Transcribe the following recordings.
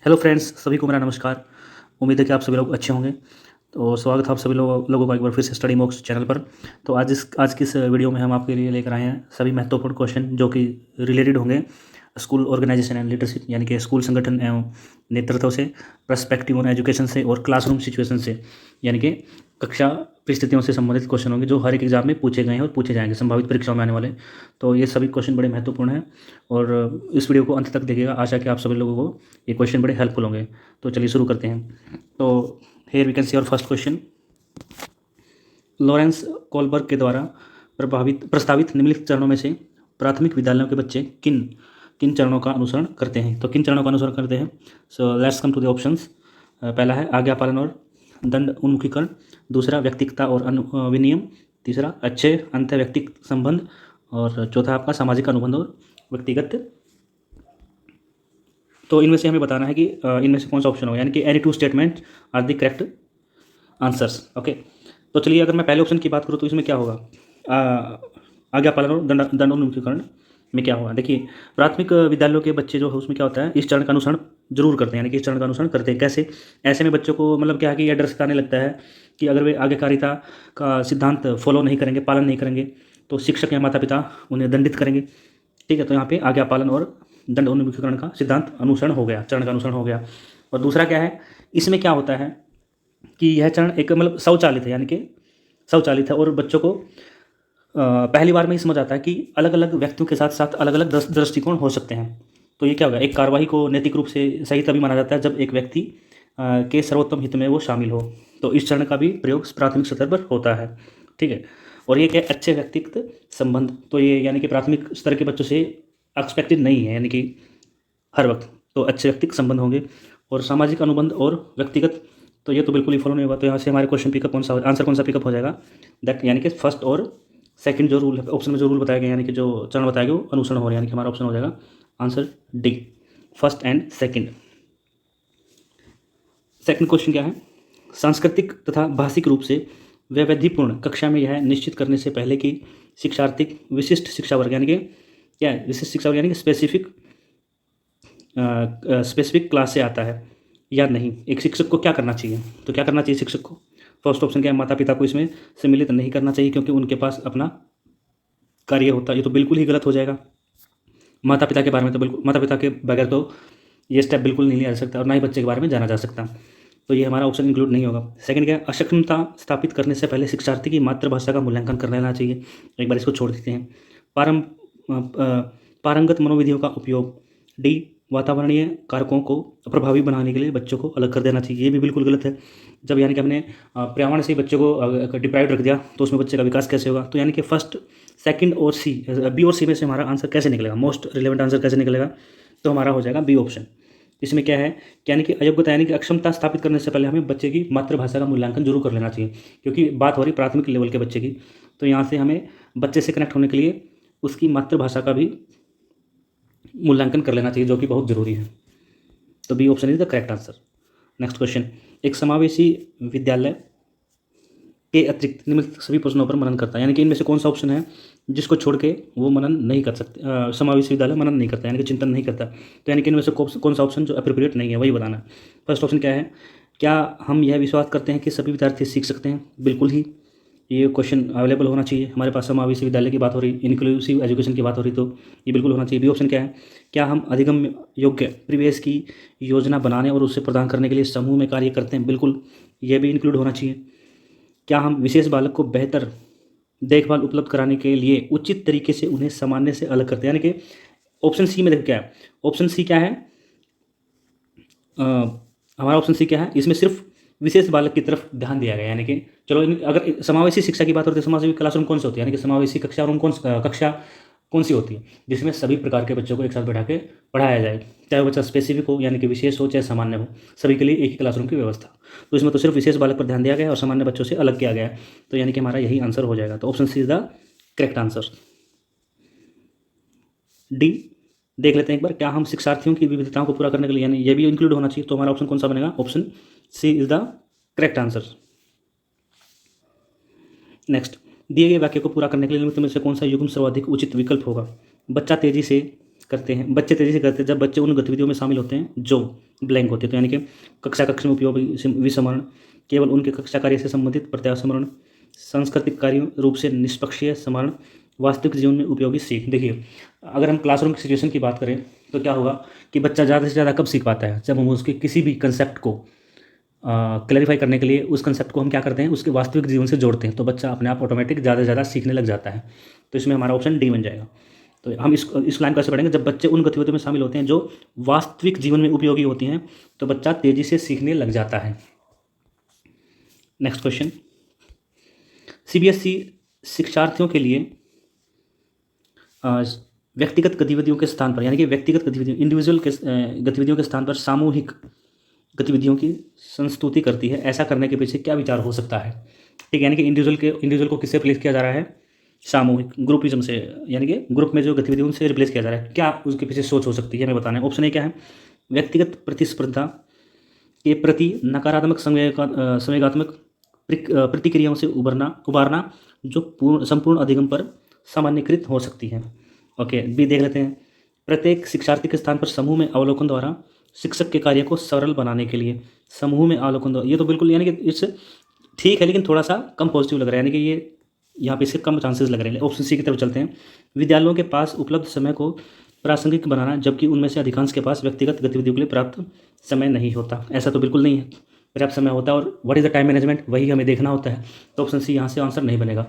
Hello friends, सभी को मेरा नमस्कार। उम्मीद है कि आप सभी लोग अच्छे होंगे। तो स्वागत है आप सभी लोगों का एक बार फिर से स्टडी मॉक्स चैनल पर। तो आज की इस वीडियो में हम आपके लिए लेकर आए हैं सभी महत्वपूर्ण क्वेश्चन जो कि रिलेटेड होंगे स्कूल ऑर्गेनाइजेशन एंड लीडरशिप, यानी कि स्कूल संगठन एवं नेतृत्व से, पर्सपेक्टिव ऑन एजुकेशन से और क्लासरूम सिचुएशन से, यानी कि कक्षा परिस्थितियों से संबंधित क्वेश्चन होंगे जो हर एक एग्जाम में पूछे गए हैं और पूछे जाएंगे संभावित परीक्षाओं में आने वाले। तो ये सभी क्वेश्चन बड़े महत्वपूर्ण हैं और इस वीडियो को अंत तक देखिएगा। आशा कि आप सभी लोगों को ये क्वेश्चन बड़े हेल्पफुल होंगे। तो चलिए शुरू करते हैं। तो हेयर वी कैन सी और फर्स्ट क्वेश्चन। लॉरेंस कोलबर्ग के द्वारा प्रस्तावित निम्नलिखित चरणों में से प्राथमिक विद्यालयों के बच्चे किन किन चरणों का अनुसरण करते हैं? तो किन चरणों का अनुसरण करते हैं? So let's come to the options. पहला है आज्ञा पालन और दंड उन्मुखीकरण, दूसरा व्यक्तिगता और विनियम, तीसरा अच्छे अंत व्यक्तिगत संबंध, और चौथा आपका सामाजिक अनुबंध और व्यक्तिगत। तो इनमें से हमें बताना है कि इनमें से कौन सा ऑप्शन होगा, यानी कि any two statement are the correct answers. Okay, तो चलिए अगर मैं पहले ऑप्शन की बात करूँ तो इसमें क्या होगा? आज्ञा पालन और दंडोन्मुखीकरण में क्या होगा? देखिए, प्राथमिक विद्यालयों के बच्चे जो है उसमें क्या होता है, इस चरण का अनुसरण जरूर करते हैं, यानी कि इस चरण का अनुसरण करते हैं। कैसे? ऐसे में बच्चों को मतलब क्या है कि यह डर सताने लगता है कि अगर वे आज्ञाकारिता का सिद्धांत फॉलो नहीं करेंगे, पालन नहीं करेंगे, तो शिक्षक या माता पिता उन्हें दंडित करेंगे। ठीक है, तो यहाँ पे आज्ञा पालन और दंड उन्मुखीकरण का सिद्धांत अनुसरण हो गया, चरण का अनुसरण हो गया। और दूसरा क्या है, इसमें क्या होता है कि यह चरण एक मतलब स्वचालित है, यानी कि स्वचालित है और बच्चों को पहली बार में ही समझ आता है कि अलग अलग व्यक्तियों के साथ साथ अलग अलग दृष्टिकोण हो सकते हैं। तो ये क्या होगा, एक कार्रवाई को नैतिक रूप से सही तभी माना जाता है जब एक व्यक्ति के सर्वोत्तम हित में वो शामिल हो। तो इस चरण का भी प्रयोग प्राथमिक स्तर पर होता है। ठीक है, और ये क्या, अच्छे व्यक्तिगत संबंध, तो ये यानी कि प्राथमिक स्तर के बच्चों से एक्सपेक्टेड नहीं है, यानी कि हर वक्त तो अच्छे व्यक्तिगत संबंध होंगे। और सामाजिक अनुबंध और व्यक्तिगत, तो ये तो बिल्कुल ही फॉलो नहीं होगा। तो यहाँ से हमारे क्वेश्चन पिकअप कौन सा, आंसर कौन सा पिकअप हो जाएगा? दैट, यानी कि फर्स्ट और सेकंड जो रूल है ऑप्शन में, जो रूल बताया गया, यानी कि जो चरण बताया गया वो अनुसरण हो रहा है, यानी कि हमारा ऑप्शन हो जाएगा answer D, first and second. Second question क्या है? सांस्कृतिक तथा भाषिक रूप से वैविध्यपूर्ण कक्षा में यह निश्चित करने से पहले कि शिक्षार्थी विशिष्ट शिक्षा वर्ग, यानी कि क्या है विशिष्ट शिक्षा वर्ग, यानी कि स्पेसिफिक क्लास से आता है या नहीं, एक शिक्षक को क्या करना चाहिए? तो क्या करना चाहिए शिक्षक को? फर्स्ट ऑप्शन क्या है, माता पिता को इसमें सम्मिलित नहीं करना चाहिए क्योंकि उनके पास अपना कार्य होता है। ये तो बिल्कुल ही गलत हो जाएगा। माता पिता के बारे में तो बिल्कुल, माता पिता के बगैर तो ये स्टेप बिल्कुल नहीं लिया जा सकता और ना ही बच्चे के बारे में जाना जा सकता। तो ये हमारा ऑप्शन इंक्लूड नहीं होगा। सेकंड क्या है, अक्षमता स्थापित करने से पहले शिक्षार्थी की मातृभाषा का मूल्यांकन कर लेना चाहिए। एक बार इसको छोड़ देते हैं। पारंगत मनोविधियों का उपयोग, डी, वातावरणीय कारकों को प्रभावी बनाने के लिए बच्चों को अलग कर देना चाहिए। ये भी बिल्कुल गलत है। जब यानी कि हमने पर्यावरण से ही बच्चों को डिप्राइव रख दिया तो उसमें बच्चे का विकास कैसे होगा? तो यानी कि फर्स्ट, सेकंड और सी, बी और सी में से हमारा आंसर कैसे निकलेगा, मोस्ट रिलेवेंट आंसर कैसे निकलेगा? तो हमारा हो जाएगा बी ऑप्शन। इसमें क्या है, यानी कि अयोग्यता, यानी कि अक्षमता स्थापित करने से पहले हमें बच्चे की मातृभाषा का मूल्यांकन जरूर कर लेना चाहिए, क्योंकि बात हो रही प्राथमिक लेवल के बच्चे की। तो यहाँ से हमें बच्चे से कनेक्ट होने के लिए उसकी मातृभाषा का भी मूल्यांकन कर लेना चाहिए, जो कि बहुत जरूरी है। तो B option is the correct answer. Next question, एक समावेशी विद्यालय के अतिरिक्त निम्नलिखित सभी प्रश्नों पर मनन करता है, यानी कि इनमें से कौन सा ऑप्शन है जिसको छोड़ के वो मनन नहीं कर सकते? समावेशी विद्यालय मनन नहीं करता, यानी कि चिंतन नहीं करता। तो यानी कि इनमें से कौन सा ऑप्शन जो अप्रोप्रिएट नहीं है वही बताना है। फर्स्ट ऑप्शन क्या है, क्या हम यह विश्वास करते हैं कि सभी विद्यार्थी सीख सकते हैं? बिल्कुल ही ये क्वेश्चन अवेलेबल होना चाहिए। हमारे पास समावेशी विद्यालय की बात हो रही, इंक्लूसिव एजुकेशन की बात हो रही, तो ये बिल्कुल होना चाहिए। बी ऑप्शन क्या है, क्या हम अधिगम योग्य परिवेश की योजना बनाने और उसे प्रदान करने के लिए समूह में कार्य करते हैं? बिल्कुल, ये भी इंक्लूड होना चाहिए। क्या हम विशेष बालक को बेहतर देखभाल उपलब्ध कराने के लिए उचित तरीके से उन्हें सामान्य से अलग करते हैं? यानी कि ऑप्शन सी में देखो क्या है, ऑप्शन सी क्या है, हमारा ऑप्शन सी क्या है, इसमें सिर्फ विशेष बालक की तरफ ध्यान दिया गया। यानी कि चलो अगर समावेशी शिक्षा की बात होती है, समावेशी क्लासरूम कौन सी होती है, यानी कि समावेशी कक्षा रूम कक्षा कौन सी होती है जिसमें सभी प्रकार के बच्चों को एक साथ बैठा के पढ़ाया जाए, चाहे वो बच्चा स्पेसिफिक हो यानी कि विशेष हो, चाहे सामान्य हो, सभी के लिए एक ही क्लासरूम की व्यवस्था। तो इसमें तो सिर्फ विशेष बालक पर ध्यान दिया गया है और सामान्य बच्चों से अलग किया गया है। तो यानी कि हमारा यही आंसर हो जाएगा। तो option C is the correct answer. D देख लेते हैं एक बार, क्या हम शिक्षार्थियों की विविधताओं को पूरा करने के लिए, यानी ये भी इंक्लूड होना चाहिए। तो हमारा ऑप्शन कौन सा बनेगा? Option C is the correct answer. Next, दिए गए वाक्य को पूरा करने के लिए निम्नलिखित में से कौन सा युग्म सर्वाधिक उचित विकल्प होगा? बच्चा तेजी से करते हैं, बच्चे तेज़ी से करते हैं जब बच्चे उन गतिविधियों में शामिल होते हैं जो ब्लैंक होते हैं। तो यानी कि कक्ष में उपयोगी विस्मरण, केवल उनके कक्षा कार्य से संबंधित प्रत्यास्मरण, सांस्कृतिक कार्यों रूप से निष्पक्षीय स्मरण, वास्तविक जीवन में उपयोगी सीख। देखिए, अगर हम क्लासरूम की सिचुएशन की बात करें तो क्या होगा कि बच्चा ज़्यादा से ज़्यादा कब सीख पाता है, जब हम उसके किसी भी कंसेप्ट को क्लैरिफाई करने के लिए उस कंसेप्ट को हम क्या करते हैं, उसके वास्तविक जीवन से जोड़ते हैं, तो बच्चा अपने आप ऑटोमेटिक ज़्यादा से ज़्यादा सीखने लग जाता है। तो इसमें हमारा ऑप्शन डी बन जाएगा। तो हम इस लाइन को ऐसे पढ़ेंगे, जब बच्चे उन गतिविधियों में शामिल होते हैं जो वास्तविक जीवन में उपयोगी होती हैं तो बच्चा तेज़ी से सीखने लग जाता है। नेक्स्ट क्वेश्चन, सीबीएसई शिक्षार्थियों के लिए व्यक्तिगत गतिविधियों के स्थान पर, यानी कि व्यक्तिगत गतिविधियों इंडिविजुअल के गतिविधियों के स्थान पर सामूहिक गतिविधियों की संस्तुति करती है। ऐसा करने के पीछे क्या विचार हो सकता है? ठीक है, यानी कि इंडिविजुअल को किससे रिप्लेस किया जा रहा है? सामूहिक, ग्रुपिज्म से, यानी कि ग्रुप में जो गतिविधि उनसे रिप्लेस किया जा रहा है। क्या उसके पीछे सोच हो सकती है, हमें बताना है। ऑप्शन ए क्या है? व्यक्तिगत प्रतिस्पर्धा के प्रति नकारात्मक संवेगात्मक प्रतिक्रियाओं से उबारना जो संपूर्ण अधिगम पर सामान्यीकृत हो सकती है। ओके, बी देख लेते हैं। प्रत्येक शिक्षार्थी के स्थान पर समूह में अवलोकन द्वारा शिक्षक के कार्य को सरल बनाने के लिए समूह में अवलोकन द्वारा, ये तो बिल्कुल यानी कि इस ठीक है, लेकिन थोड़ा सा कम पॉजिटिव लग रहा है, यानी कि ये यहाँ पे इसके कम चांसेस लग रहे हैं। ऑप्शन सी की तरफ चलते हैं। विद्यालयों के पास उपलब्ध समय को प्रासंगिक बनाना, जबकि उनमें से अधिकांश के पास व्यक्तिगत गतिविधियों के लिए पर्याप्त समय नहीं होता। ऐसा तो बिल्कुल नहीं है, पर्याप्त समय होता है, और what is the time management, वही हमें देखना होता है। तो ऑप्शन सी यहाँ से आंसर नहीं बनेगा,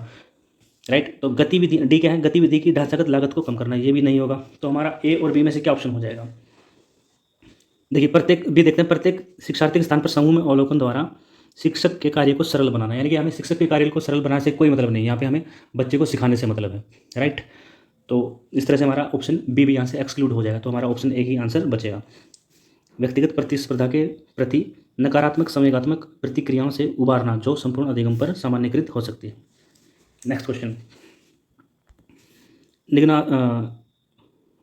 राइट। तो गतिविधि डी क्या है? गतिविधि की ढांचागत लागत को कम करना, ये भी नहीं होगा। तो हमारा ए और बी में से क्या ऑप्शन हो जाएगा? देखिए, बी देखते हैं। प्रत्येक शिक्षार्थी के स्थान पर समूह में अवलोकन द्वारा शिक्षक के कार्य को सरल बनाना, यानी कि हमें शिक्षक के कार्य को सरल बनाने से कोई मतलब नहीं, यहाँ पे हमें बच्चे को सिखाने से मतलब है, राइट। तो इस तरह से हमारा ऑप्शन बी भी यहाँ से एक्सक्लूड हो जाएगा। तो हमारा ऑप्शन ए ही आंसर बचेगा। व्यक्तिगत प्रतिस्पर्धा के प्रति नकारात्मक संवेगात्मक प्रतिक्रियाओं से उबारना जो संपूर्ण अधिगम पर सामान्यीकृत हो सकती है। नेक्स्ट क्वेश्चन,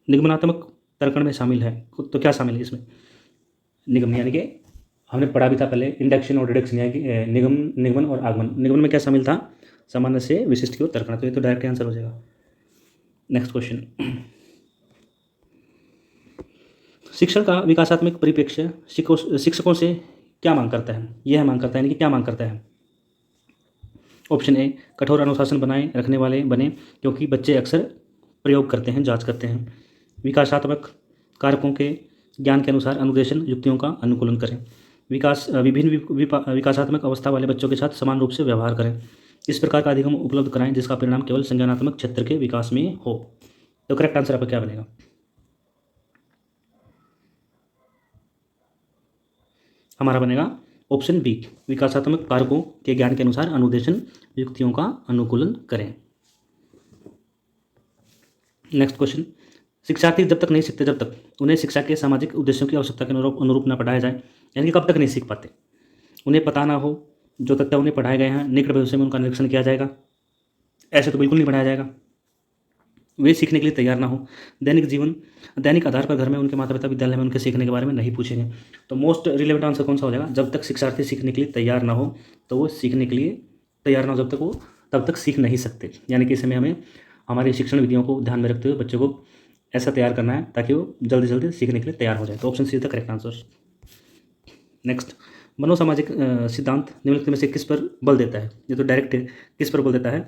निगमनात्मक तर्कण में शामिल है, तो क्या शामिल है इसमें? निगम, यानी कि हमने पढ़ा भी था पहले, इंडक्शन और डिडक्शन, यानी कि निगमन और आगमन। निगमन में क्या शामिल था? सामान्य से विशिष्ट की ओर तर्कण। तो ये तो डायरेक्ट आंसर हो जाएगा। नेक्स्ट क्वेश्चन, शिक्षण का विकासात्मक परिप्रेक्ष्य शिक्षकों से क्या मांग करता है? यह मांग करता है, यानी कि क्या मांग करता है? ऑप्शन ए, कठोर अनुशासन बनाए रखने वाले बने, क्योंकि बच्चे अक्सर प्रयोग करते हैं, जांच करते हैं। विकासात्मक कारकों के ज्ञान के अनुसार अनुदेशन युक्तियों का अनुकूलन करें। विभिन्न विकासात्मक अवस्था वाले बच्चों के साथ समान रूप से व्यवहार करें। इस प्रकार का अधिगम उपलब्ध कराएं जिसका परिणाम केवल संज्ञानात्मक क्षेत्र के विकास में हो। तो करेक्ट आंसर आपका क्या बनेगा? हमारा बनेगा ऑप्शन बी, विकासात्मक कारकों के ज्ञान के अनुसार अनुदेशन युक्तियों का अनुकूलन करें। नेक्स्ट क्वेश्चन, शिक्षार्थी जब तक नहीं सीखते जब तक उन्हें शिक्षा के सामाजिक उद्देश्यों की आवश्यकता के अनुरूप न पढ़ाया जाए, यानी कि कब तक नहीं सीख पाते? उन्हें पता ना हो जो तथ्य उन्हें पढ़ाए गए हैं, निकट भविष्य में उनका निरीक्षण किया जाएगा, ऐसे तो बिल्कुल नहीं पढ़ाया जाएगा। वे सीखने के लिए तैयार ना हो, दैनिक आधार पर घर में उनके माता पिता विद्यालय में उनके सीखने के बारे में नहीं पूछेंगे। तो मोस्ट रिलेवेंट आंसर कौन सा हो जाएगा? जब तक शिक्षार्थी सीखने के लिए तैयार ना हो, तो वो सीखने के लिए तैयार ना हो, जब तक वो तब तक सीख नहीं सकते। यानी कि इसमें हमें हमारी शिक्षण विधियों को ध्यान में रखते हुए बच्चों को ऐसा तैयार करना है ताकि वो जल्दी जल्दी सीखने के लिए तैयार हो जाए। तो option C is the correct answer. Next, मनोसामाजिक सिद्धांत निम्नलिखित में से किस पर बल देता है? ये तो डायरेक्ट है, किस पर बल देता है?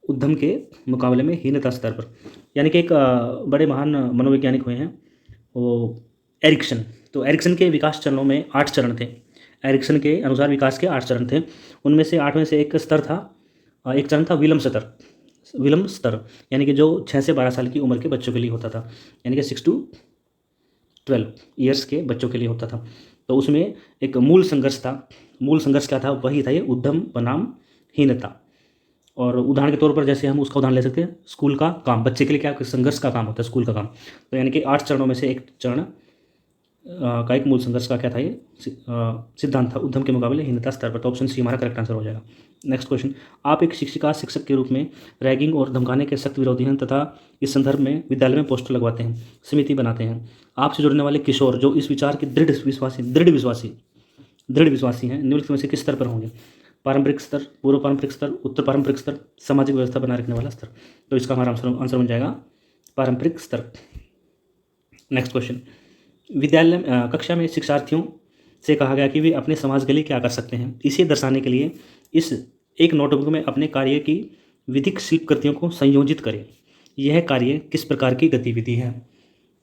उद्यम के मुकाबले में हीनता स्तर पर। यानी कि एक बड़े महान मनोवैज्ञानिक हुए हैं वो एरिक्सन। तो एरिक्सन के विकास चरणों में 8 चरण थे। एरिक्सन के अनुसार विकास के 8 चरण थे, उनमें से 8 में से एक स्तर था, एक चरण था विलम्ब स्तर, यानी कि जो 6 से 12 साल की उम्र के बच्चों के लिए होता था, यानी कि 6 to 12 ईयर्स के बच्चों के लिए होता था। तो उसमें एक मूल संघर्ष था। मूल संघर्ष क्या था? वही था ये उद्यम बनाम हीनता। और उदाहरण के तौर पर जैसे हम उसका उदाहरण ले सकते हैं, स्कूल का काम। बच्चे के लिए क्या संघर्ष का काम होता है? स्कूल का काम। तो यानी कि 8 चरणों में से एक चरण का एक मूल संघर्ष का क्या था? ये सिद्धांत था, उद्यम के मुकाबले हीनता स्तर पर। तो ऑप्शन सी हमारा करेक्ट आंसर हो जाएगा। नेक्स्ट क्वेश्चन, आप एक शिक्षक के रूप में रैगिंग और धमकाने के सख्त विरोधी हैं तथा इस संदर्भ में विद्यालय में पोस्टर लगवाते हैं, समिति बनाते हैं। आपसे जुड़ने वाले किशोर जो इस विचार के दृढ़ विश्वासी हैं, निम्नलिखित में से किस स्तर पर होंगे? पारंपरिक स्तर, पूर्व पारंपरिक स्तर, उत्तर पारंपरिक स्तर, सामाजिक व्यवस्था बनाए रखने वाला स्तर। तो इसका हमारा आंसर बन जाएगा पारंपरिक स्तर। नेक्स्ट क्वेश्चन, विद्यालय कक्षा में शिक्षार्थियों से कहा गया कि वे अपने समाज के लिए क्या कर सकते हैं। इसे दर्शाने के लिए इस एक नोटबुक में अपने कार्य की विधिक शिल्प कृतियों को संयोजित करें। यह कार्य किस प्रकार की गतिविधि है,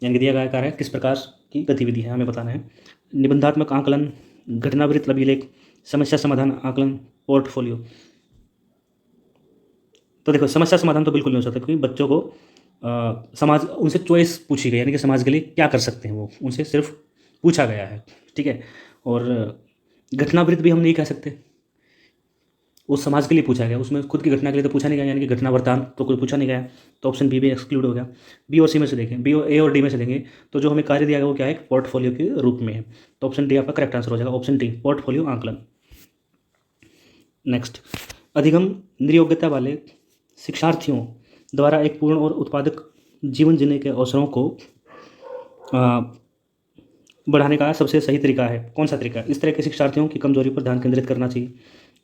यानी कि दिया गया कार्य किस प्रकार की गतिविधि है हमें बताना है। निबंधात्मक आकलन, घटनावृत्त अभिलेख, समस्या समाधान आकलन, पोर्टफोलियो। तो देखो समस्या समाधान तो बिल्कुल नहीं हो सकता, क्योंकि बच्चों को समाज उनसे चॉइस पूछी गई, यानी कि समाज के लिए क्या कर सकते हैं वो उनसे सिर्फ पूछा गया है, ठीक है। और घटनावृत्त भी हम नहीं कह सकते, वो समाज के लिए पूछा गया, उसमें खुद की घटना के लिए तो पूछा नहीं गया, यानी कि घटना वृत्तांत तो कोई पूछा नहीं गया, तो ऑप्शन बी भी एक्सक्लूड हो गया। बी और सी में से देखें, बी और ए और डी में से देंगे तो जो हमें कार्य दिया गया वो क्या है, पोर्टफोलियो के रूप में है, तो ऑप्शन डी आपका करेक्ट आंसर हो जाएगा, ऑप्शन डी पोर्टफोलियो आंकलन। नेक्स्ट, अधिगम नियोग्यता वाले शिक्षार्थियों द्वारा एक पूर्ण और उत्पादक जीवन जीने के अवसरों को बढ़ाने का सबसे सही तरीका है, कौन सा तरीका है। इस तरह के शिक्षार्थियों की कमजोरी पर ध्यान केंद्रित करना चाहिए,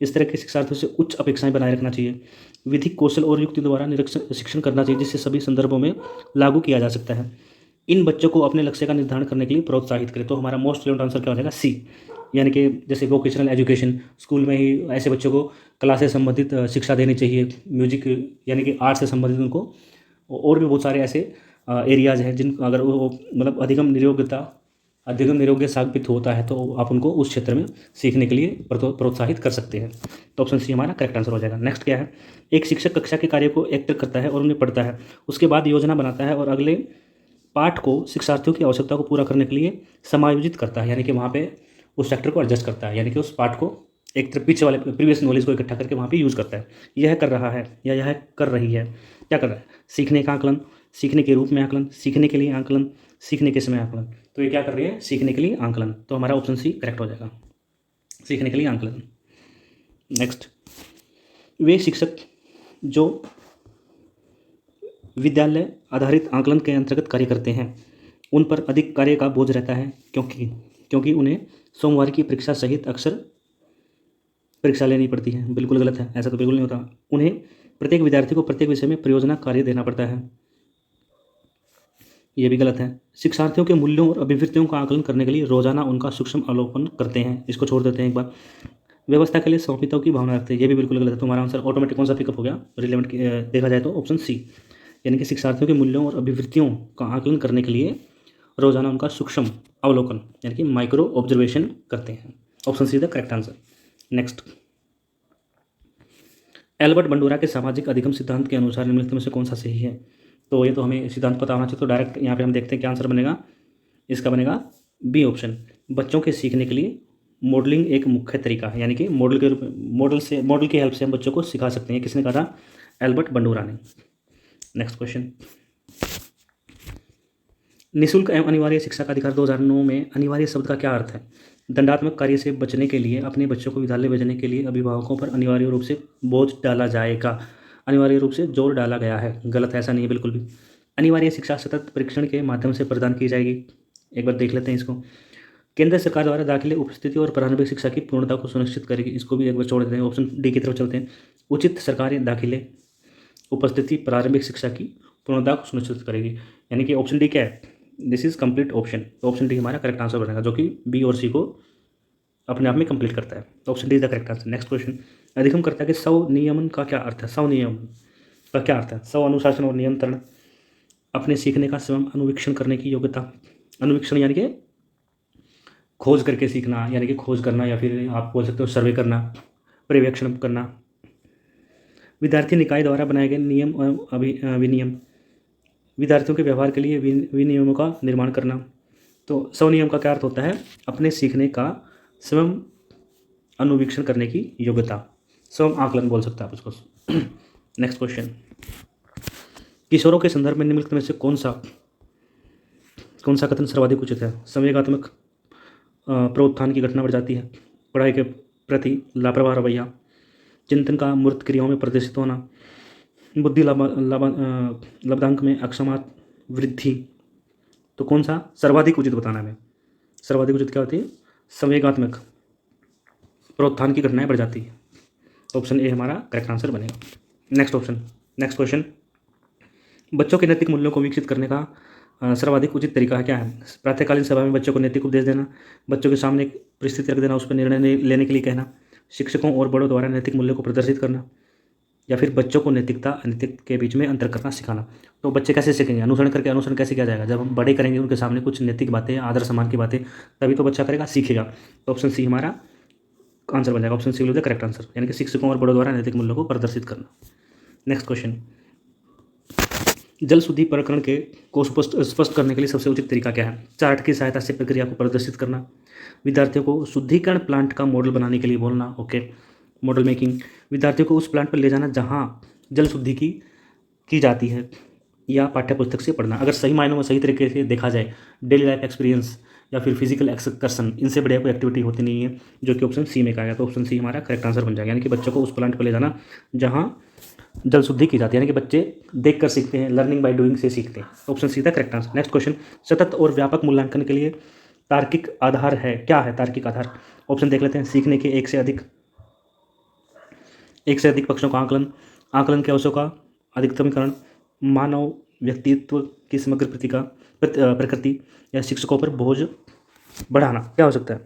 इस तरह के शिक्षार्थियों से उच्च अपेक्षाएं बनाए रखना चाहिए, विधिक कौशल और युक्ति द्वारा निरीक्षण शिक्षण करना चाहिए जिससे सभी संदर्भों में लागू किया जा सकता है। इन बच्चों को अपने लक्ष्य का निर्धारण करने के लिए प्रोत्साहित करें। तो हमारा मोस्ट रिलेवेंट आंसर क्या हो जाएगा, सी, यानी कि जैसे वोकेशनल एजुकेशन, स्कूल में ही ऐसे बच्चों को कला से संबंधित शिक्षा देनी चाहिए, म्यूजिक यानी कि आर्ट से संबंधित उनको, और भी बहुत सारे ऐसे एरियाज़ हैं जिन अगर वो मतलब अधिगम निरोग्य साबित होता है तो आप उनको उस क्षेत्र में सीखने के लिए प्रोत्साहित कर सकते हैं। तो ऑप्शन सी हमारा करेक्ट आंसर हो जाएगा। नेक्स्ट क्या है, एक शिक्षक कक्षा के कार्य को एकत्रित करता है और उन्हें पढ़ता है, उसके बाद योजना बनाता है और अगले पाठ को शिक्षार्थियों की आवश्यकता को पूरा करने के लिए समायोजित करता है, यानी कि वहाँ पे उस सेक्टर को एडजस्ट करता है, यानी कि उस पाठ को एक तरफ पीछे वाले प्रीवियस नॉलेज को इकट्ठा करके वहाँ पे यूज़ करता है। यह कर रहा है या यह कर रही है, क्या कर रहा है, सीखने का आकलन, सीखने के रूप में आकलन, सीखने के लिए आकलन, सीखने के समय आकलन। तो ये क्या कर रही है, सीखने के लिए आकलन, तो हमारा ऑप्शन सी करेक्ट हो जाएगा, सीखने के लिए आकलन। नेक्स्ट, वे शिक्षक जो विद्यालय आधारित आकलन के अंतर्गत कार्य करते हैं उन पर अधिक कार्य का बोझ रहता है, क्योंकि उन्हें सोमवार की परीक्षा सहित अक्सर परीक्षा लेनी पड़ती है। बिल्कुल गलत है, ऐसा तो बिल्कुल नहीं होता। उन्हें प्रत्येक विद्यार्थी को प्रत्येक विषय में परियोजना कार्य देना पड़ता है, ये भी गलत है। शिक्षार्थियों के मूल्यों और अभिवृत्तियों का आकलन करने के लिए रोजाना उनका सूक्ष्म अवलोकन करते हैं, इसको छोड़ देते हैं एक बार। व्यवस्था के लिए स्वामित्व की भावना रखते हैं, ये भी बिल्कुल गलत है। तुम्हारा आंसर ऑटोमेटिक कौन सा पिकअप हो गया, रिलेवेंट देखा जाए तो ऑप्शन सी, यानी कि शिक्षार्थियों के मूल्यों और अभिवृत्तियों का आकलन करने के लिए रोजाना उनका सूक्ष्म अवलोकन यानी कि माइक्रो ऑब्जर्वेशन करते हैं, option see the correct answer. Next, Albert Bandura के सामाजिक अधिगम सिद्धांत के अनुसार निम्नलिखित में से कौन सा सही है। तो ये तो हमें सिद्धांत पता होना चाहिए, तो डायरेक्ट यहाँ पे हम देखते हैं क्या आंसर बनेगा, इसका बनेगा बी ऑप्शन। बच्चों के सीखने के लिए मॉडलिंग एक मुख्य तरीका है, यानी कि मॉडल की हेल्प से हम बच्चों को सिखा सकते हैं। किसने कहा था, एल्बर्ट बंडूरा ने। नेक्स्ट क्वेश्चन, निःशुल्क एवं अनिवार्य शिक्षा का अधिकार 2009 में अनिवार्य शब्द का क्या अर्थ है। दंडात्मक कार्य से बचने के लिए अपने बच्चों को विद्यालय भेजने के लिए अभिभावकों पर अनिवार्य रूप से बोझ डाला जाएगा, अनिवार्य रूप से जोर डाला गया है, गलत है, ऐसा नहीं है बिल्कुल भी। अनिवार्य शिक्षा सतत परीक्षण के माध्यम से प्रदान की जाएगी, एक बार देख लेते हैं इसको। केंद्र सरकार द्वारा दाखिले उपस्थिति और प्रारंभिक शिक्षा की पूर्णता को सुनिश्चित करेगी, इसको भी एक बार छोड़ देते हैं, ऑप्शन डी की तरफ चलते हैं। उचित सरकारी दाखिले उपस्थिति प्रारंभिक शिक्षा की पूर्णता को सुनिश्चित करेगी, यानी कि ऑप्शन डी क्या है, दिस इज कंप्लीट ऑप्शन, तो ऑप्शन डी हमारा करेक्ट आंसर बनेगा, जो कि बी और सी को अपने आप में कंप्लीट करता है, तो option D is the correct answer. Next question, अधिगम करता है कि स्वनियमन का क्या अर्थ है। स्वनियमन का क्या अर्थ है, स्व अनुशासन और नियंत्रण, अपने सीखने का स्वयं अनुवीक्षण करने की योग्यता, अनुवीक्षण यानी कि खोज करके सीखना, यानी कि खोज करना, या फिर आप बोल सकते हो सर्वे करना, पर्यवेक्षण करना, विद्यार्थी निकाय द्वारा बनाए गए नियम एवं विनियम, विद्यार्थियों के व्यवहार के लिए विनियमों का निर्माण करना। तो स्वनियम का क्या अर्थ होता है, अपने सीखने का स्वयं अनुवीक्षण करने की योग्यता, स्वयं आकलन बोल सकते हैं आप इसको। नेक्स्ट क्वेश्चन, किशोरों के संदर्भ में निम्नलिखित में से कौन सा कथन सर्वाधिक उचित है। संवेगात्मक प्रोत्थान की घटना बढ़ जाती है, पढ़ाई के प्रति लापरवाह रवैया, चिंतन का मूर्त क्रियाओं में प्रदर्शित होना, बुद्धि लब्धांक में अक्षमात वृद्धि। तो कौन सा सर्वाधिक उचित बताना है हमें, सर्वाधिक उचित क्या होती है, संवेगात्मक प्रोत्थान की घटनाएं बढ़ जाती है, तो ऑप्शन ए हमारा करेक्ट आंसर बनेगा। नेक्स्ट क्वेश्चन, बच्चों के नैतिक मूल्यों को विकसित करने का सर्वाधिक उचित तरीका है क्या है? प्रातःकालीन सभा में बच्चों को नैतिक उपदेश देना, बच्चों के सामने एक परिस्थिति रख देना, उस पर निर्णय लेने के लिए कहना, शिक्षकों और बड़ों द्वारा नैतिक मूल्यों को प्रदर्शित करना, या फिर बच्चों को नैतिकता अनैतिक के बीच में अंतर करना सिखाना। तो बच्चे कैसे सीखेंगे? अनुसरण करके। अनुसरण कैसे किया जाएगा? जब हम बड़े करेंगे उनके सामने कुछ नैतिक बातें, आदर सम्मान की बातें, तभी तो बच्चा करेगा, सीखेगा। तो ऑप्शन सी हमारा आंसर बन जाएगा। Option C will the correct answer, यानी कि शिक्षकों और बड़ों द्वारा नैतिक मूल्यों को प्रदर्शित करना। नेक्स्ट क्वेश्चन, जल शुद्धि प्रकरण के को स्पष्ट करने के लिए सबसे उचित तरीका क्या है? चार्ट की सहायता से प्रक्रिया को प्रदर्शित करना, विद्यार्थियों को शुद्धिकरण प्लांट का मॉडल बनाने के लिए बोलना, ओके, मॉडल मेकिंग, विद्यार्थियों को उस प्लांट पर ले जाना जहां जल शुद्धि की जाती है, या पाठ्य पुस्तक से पढ़ना। अगर सही मायनों में सही तरीके से देखा जाए, डेली लाइफ एक्सपीरियंस या फिर फिजिकल एक्सकर्शन, इनसे बढ़िया कोई एक्टिविटी होती नहीं है, जो कि ऑप्शन सी में कहा गया। तो ऑप्शन सी हमारा करेक्ट आंसर बन जाएगा, यानी कि बच्चों को उस प्लांट पर ले जाना जहाँ जल शुद्धि की जाती है, यानी कि बच्चे देख कर सीखते हैं, लर्निंग बाय डूइंग से सीखते हैं। ऑप्शन सी था करेक्ट आंसर। नेक्स्ट क्वेश्चन, सतत और व्यापक मूल्यांकन के लिए तार्किक आधार है क्या है? तार्किक आधार ऑप्शन देख लेते हैं। सीखने के एक से अधिक पक्षों का आकलन, आकलन के अवसरों का अधिकतमीकरण, मानव व्यक्तित्व की समग्र प्रकृति, या शिक्षकों पर बोझ बढ़ाना। क्या हो सकता है?